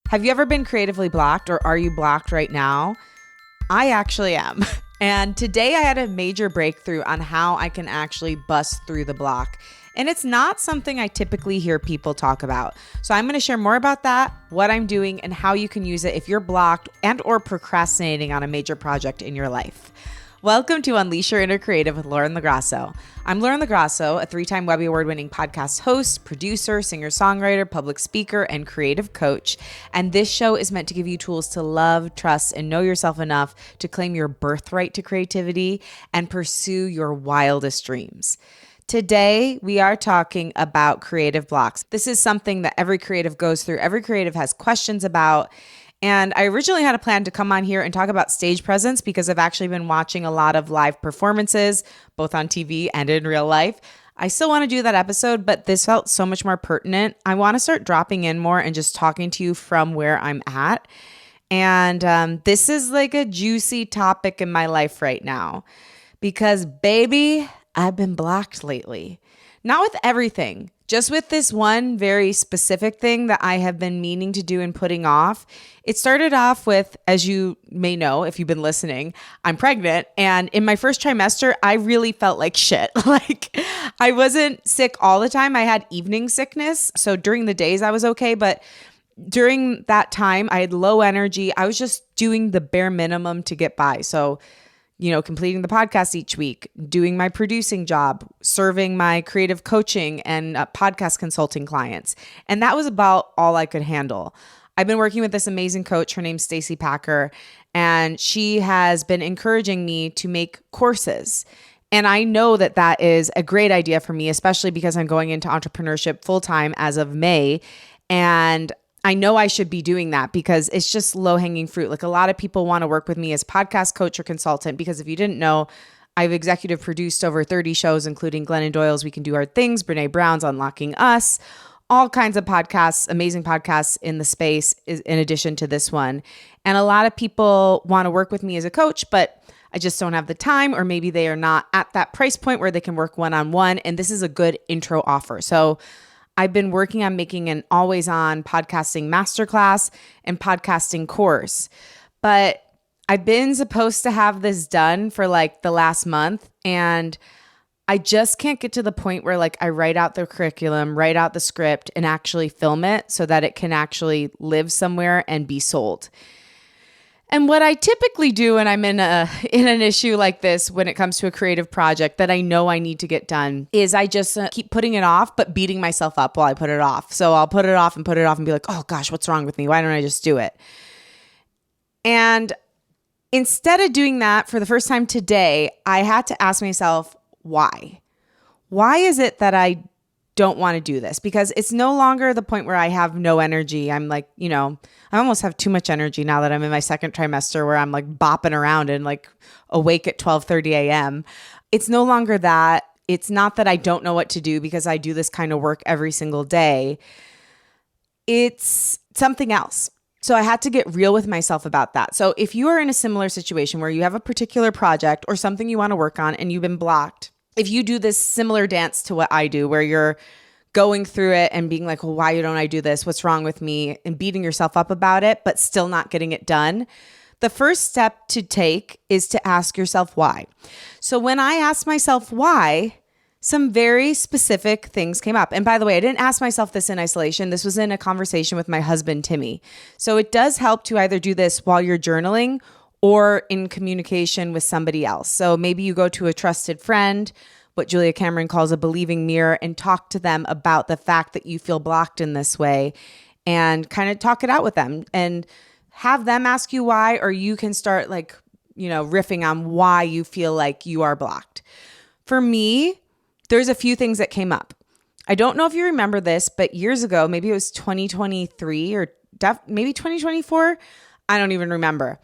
Have you ever been creatively blocked, or are you blocked right now? I actually am. And today I had a major breakthrough on how I can actually bust through the block. And it's not something I typically hear people talk about. So I'm going to share more about that, what I'm doing, and how you can use it if you're blocked and or procrastinating on a major project in your life. Welcome to Unleash Your Inner Creative with Lauren LaGrasso. I'm Lauren LaGrasso, a 3-time Webby Award-winning podcast host, producer, singer-songwriter, public speaker, and creative coach. And this show is meant to give you tools to love, trust, and know yourself enough to claim your birthright to creativity and pursue your wildest dreams. Today, we are talking about creative blocks. This is something that every creative goes through. Every creative has questions about. And I originally had a plan to come on here and talk about stage presence because I've actually been watching a lot of live performances, both on TV and in real life. I still want to do that episode, but this felt so much more pertinent. I want to start dropping in more and just talking to you from where I'm at. And this is like a juicy topic in my life right now because, baby, I've been blocked lately. Not with everything, just with this one very specific thing that I have been meaning to do and putting off. It started off with, as you may know, if you've been listening, I'm pregnant. And in my first trimester, I really felt like shit. Like I wasn't sick all the time. I had evening sickness. So during the days I was okay. But during that time, I had low energy. I was just doing the bare minimum to get by. So completing the podcast each week, doing my producing job, serving my creative coaching and podcast consulting clients. And that was about all I could handle. I've been working with this amazing coach. Her name's Stacey Packer, and she has been encouraging me to make courses. And I know that that is a great idea for me, especially because I'm going into entrepreneurship full-time as of May. And I know I should be doing that because it's just low-hanging fruit. Like a lot of people want to work with me as podcast coach or consultant because if you didn't know, I've executive produced over 30 shows, including Glennon Doyle's We Can Do Hard Things, Brene Brown's Unlocking Us, all kinds of podcasts, amazing podcasts in the space in addition to this one. And a lot of people want to work with me as a coach, but I just don't have the time, or maybe they are not at that price point where they can work one-on-one. And this is a good intro offer. So I've been working on making an always-on podcasting masterclass and podcasting course, but I've been supposed to have this done for like the last month, and I just can't get to the point where like I write out the curriculum, write out the script, and actually film it so that it can actually live somewhere and be sold. And what I typically do when I'm in an issue like this, when it comes to a creative project that I know I need to get done, is I just keep putting it off, but beating myself up while I put it off. So I'll put it off and be like, oh gosh, what's wrong with me? Why don't I just do it? And instead of doing that for the first time today, I had to ask myself, why? Why is it that I don't want to do this? Because it's no longer the point where I have no energy. I'm like, I almost have too much energy now that I'm in my second trimester where I'm like bopping around and like awake at 12:30 a.m. It's no longer that. It's not that I don't know what to do because I do this kind of work every single day. It's something else. So I had to get real with myself about that. So if you are in a similar situation where you have a particular project or something you want to work on and you've been blocked, if you do this similar dance to what I do, where you're going through it and being like, well, why don't I do this? What's wrong with me? And beating yourself up about it, but still not getting it done. The first step to take is to ask yourself why. So when I asked myself why, some very specific things came up. And by the way, I didn't ask myself this in isolation. This was in a conversation with my husband, Timmy. So it does help to either do this while you're journaling or in communication with somebody else. So maybe you go to a trusted friend, what Julia Cameron calls a believing mirror, and talk to them about the fact that you feel blocked in this way and kind of talk it out with them and have them ask you why, or you can start riffing on why you feel like you are blocked. For me, there's a few things that came up. I don't know if you remember this, but years ago, maybe it was 2023 or maybe 2024. I don't even remember.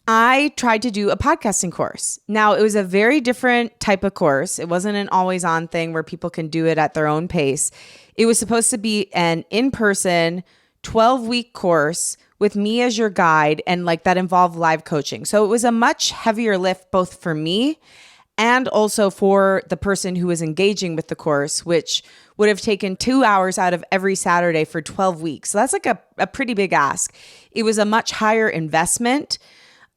I tried to do a podcasting course. Now, it was a very different type of course. It wasn't an always on thing where people can do it at their own pace. It was supposed to be an in-person 12-week course with me as your guide, and like that involved live coaching. So it was a much heavier lift both for me and also for the person who was engaging with the course, which would have taken 2 hours out of every Saturday for 12 weeks. So that's like a pretty big ask. It was a much higher investment.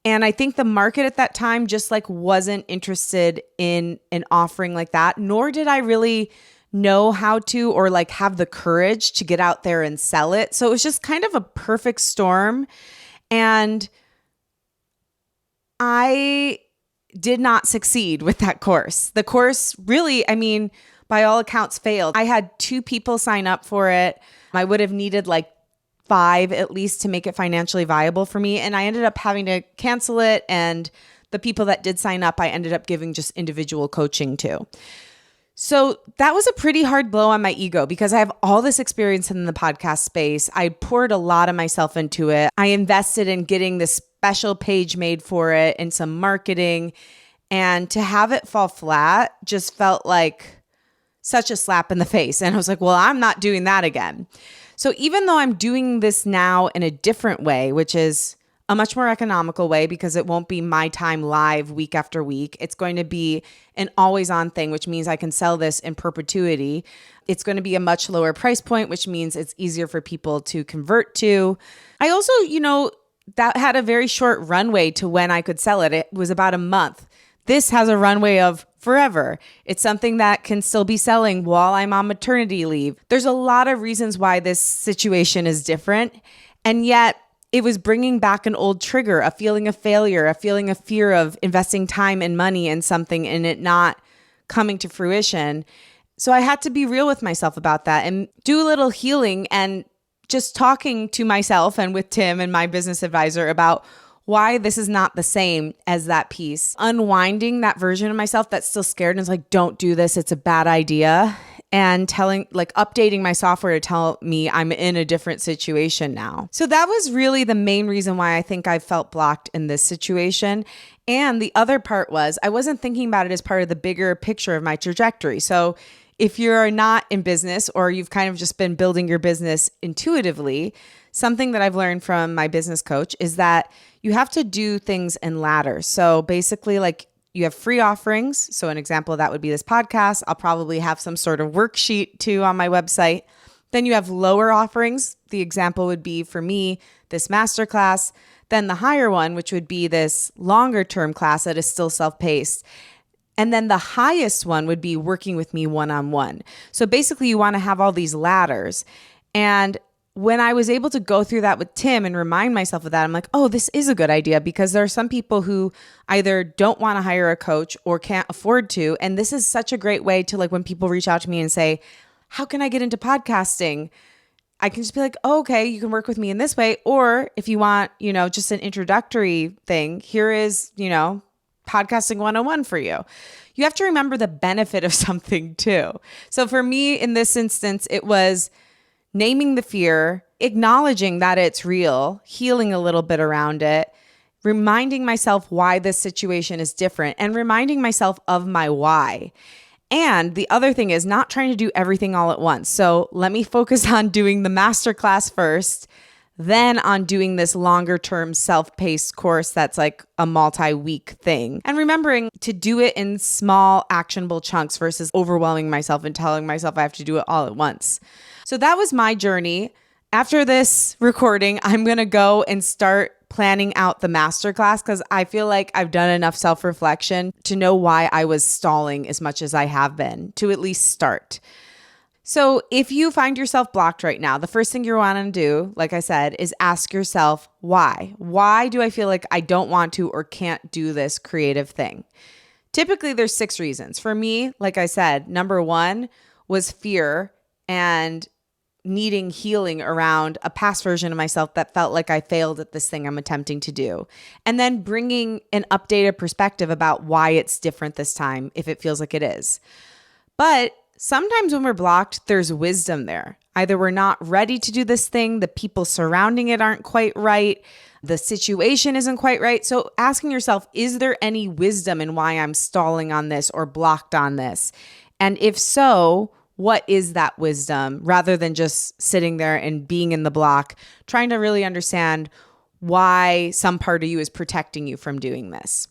And I think the market at that time just like wasn't interested in an offering like that, nor did I really know how to or like have the courage to get out there and sell it. So it was just kind of a perfect storm. And I did not succeed with that course. The course really, I mean, by all accounts failed. I had 2 people sign up for it. I would have needed like 5 at least to make it financially viable for me. And I ended up having to cancel it. And the people that did sign up, I ended up giving just individual coaching to. So that was a pretty hard blow on my ego because I have all this experience in the podcast space. I poured a lot of myself into it. I invested in getting this special page made for it and some marketing. And to have it fall flat just felt like such a slap in the face. And I was like, well, I'm not doing that again. So even though I'm doing this now in a different way, which is a much more economical way because it won't be my time live week after week. It's going to be an always on thing, which means I can sell this in perpetuity. It's going to be a much lower price point, which means it's easier for people to convert to. I also, that had a very short runway to when I could sell it. It was about a month. This has a runway of forever. It's something that can still be selling while I'm on maternity leave. There's a lot of reasons why this situation is different. And yet, it was bringing back an old trigger, a feeling of failure, a feeling of fear of investing time and money in something and it not coming to fruition. So I had to be real with myself about that and do a little healing and just talking to myself and with Tim and my business advisor about why this is not the same as that piece. Unwinding that version of myself that's still scared and is like, don't do this, it's a bad idea. And updating my software to tell me I'm in a different situation now. So that was really the main reason why I think I felt blocked in this situation. And the other part was I wasn't thinking about it as part of the bigger picture of my trajectory. So if you're not in business or you've kind of just been building your business intuitively, something that I've learned from my business coach is that you have to do things in ladders. So basically you have free offerings. So an example of that would be this podcast. I'll probably have some sort of worksheet too on my website. Then you have lower offerings. The example would be for me, this masterclass. Then the higher one, which would be this longer term class that is still self-paced. And then the highest one would be working with me one-on-one. So basically you want to have all these ladders. And when I was able to go through that with Tim and remind myself of that, I'm like, oh, this is a good idea because there are some people who either don't want to hire a coach or can't afford to. And this is such a great way to when people reach out to me and say, how can I get into podcasting? I can just be like, oh, okay, you can work with me in this way. Or if you want, just an introductory thing, here is, podcasting 101 for you. You have to remember the benefit of something too. So for me in this instance, it was naming the fear, acknowledging that it's real, healing a little bit around it, reminding myself why this situation is different, and reminding myself of my why. And the other thing is not trying to do everything all at once. So let me focus on doing the masterclass first, then on doing this longer term self-paced course that's like a multi-week thing. And remembering to do it in small actionable chunks versus overwhelming myself and telling myself I have to do it all at once. So that was my journey. After this recording, I'm going to go and start planning out the masterclass because I feel like I've done enough self-reflection to know why I was stalling as much as I have been, to at least start. So if you find yourself blocked right now, the first thing you want to do, like I said, is ask yourself, why? Why do I feel like I don't want to or can't do this creative thing? Typically, there's 6 reasons. For me, like I said, number 1 was fear and needing healing around a past version of myself that felt like I failed at this thing I'm attempting to do. And then bringing an updated perspective about why it's different this time, if it feels like it is. But sometimes when we're blocked, there's wisdom there. Either we're not ready to do this thing, the people surrounding it aren't quite right, the situation isn't quite right. So asking yourself, is there any wisdom in why I'm stalling on this or blocked on this? And if so, what is that wisdom, rather than just sitting there and being in the block, trying to really understand why some part of you is protecting you from doing this.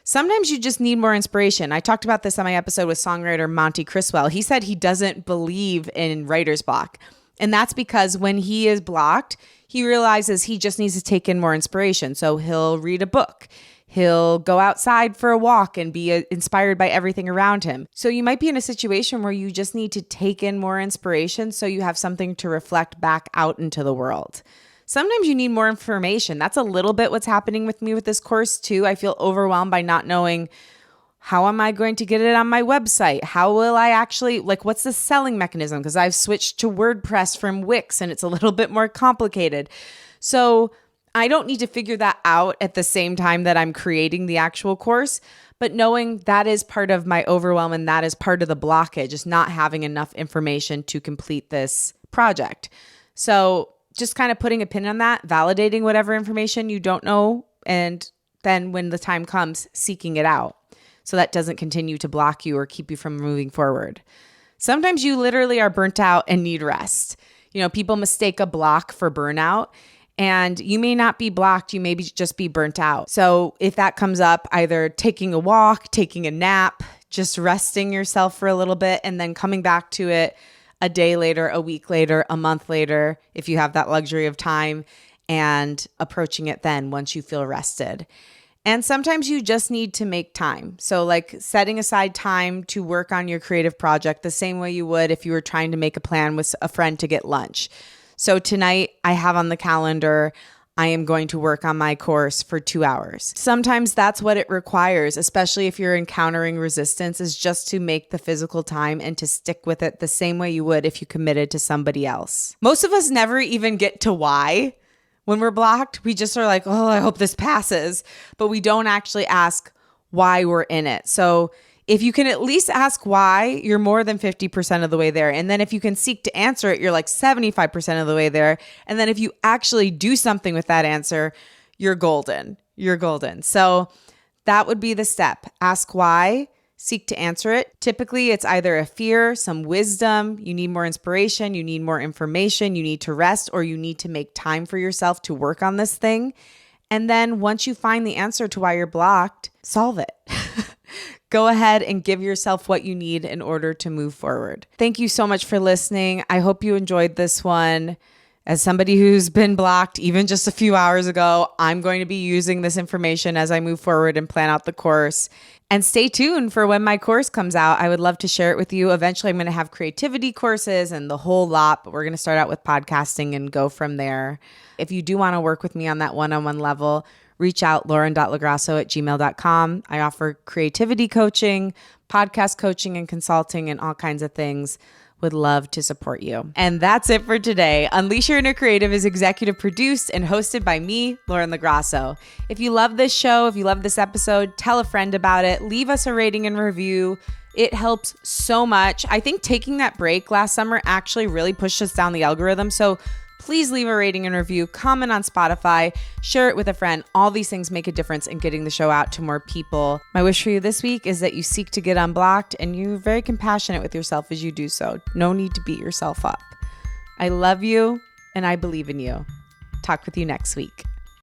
Sometimes you just need more inspiration. I talked about this on my episode with songwriter Monty Criswell. He said he doesn't believe in writer's block. And that's because when he is blocked, he realizes he just needs to take in more inspiration. So he'll read a book. He'll go outside for a walk and be inspired by everything around him. So you might be in a situation where you just need to take in more inspiration so you have something to reflect back out into the world. Sometimes you need more information. That's a little bit what's happening with me with this course too. I feel overwhelmed by not knowing, how am I going to get it on my website? How will I actually, what's the selling mechanism? Because I've switched to WordPress from Wix and it's a little bit more complicated. So I don't need to figure that out at the same time that I'm creating the actual course, but knowing that is part of my overwhelm and that is part of the blockage, is not having enough information to complete this project. So just kind of putting a pin on that, validating whatever information you don't know, and then when the time comes, seeking it out so that doesn't continue to block you or keep you from moving forward. Sometimes you literally are burnt out and need rest. People mistake a block for burnout. And you may not be blocked, you may just be burnt out. So if that comes up, either taking a walk, taking a nap, just resting yourself for a little bit, and then coming back to it a day later, a week later, a month later, if you have that luxury of time, and approaching it then once you feel rested. And sometimes you just need to make time. So setting aside time to work on your creative project the same way you would if you were trying to make a plan with a friend to get lunch. So tonight I have on the calendar, I am going to work on my course for 2 hours. Sometimes that's what it requires, especially if you're encountering resistance, is just to make the physical time and to stick with it the same way you would if you committed to somebody else. Most of us never even get to why when we're blocked. We just are like, oh, I hope this passes. But we don't actually ask why we're in it. So if you can at least ask why, you're more than 50% of the way there. And then if you can seek to answer it, you're 75% of the way there. And then if you actually do something with that answer, you're golden. You're golden. So that would be the step. Ask why, seek to answer it. Typically, it's either a fear, some wisdom, you need more inspiration, you need more information, you need to rest, or you need to make time for yourself to work on this thing. And then once you find the answer to why you're blocked, solve it. Go ahead and give yourself what you need in order to move forward. Thank you so much for listening. I hope you enjoyed this one. As somebody who's been blocked even just a few hours ago, I'm going to be using this information as I move forward and plan out the course. And stay tuned for when my course comes out. I would love to share it with you. Eventually, I'm going to have creativity courses and the whole lot, but we're going to start out with podcasting and go from there. If you do want to work with me on that one-on-one level, reach out, lauren.lagrasso@gmail.com. I offer creativity coaching, podcast coaching, and consulting, and all kinds of things. Would love to support you. And that's it for today. Unleash Your Inner Creative is executive produced and hosted by me, Lauren Lagrasso. If you love this show, if you love this episode, tell a friend about it. Leave us a rating and review. It helps so much. I think taking that break last summer actually really pushed us down the algorithm. So please leave a rating and review, comment on Spotify, share it with a friend. All these things make a difference in getting the show out to more people. My wish for you this week is that you seek to get unblocked and you're very compassionate with yourself as you do so. No need to beat yourself up. I love you and I believe in you. Talk with you next week.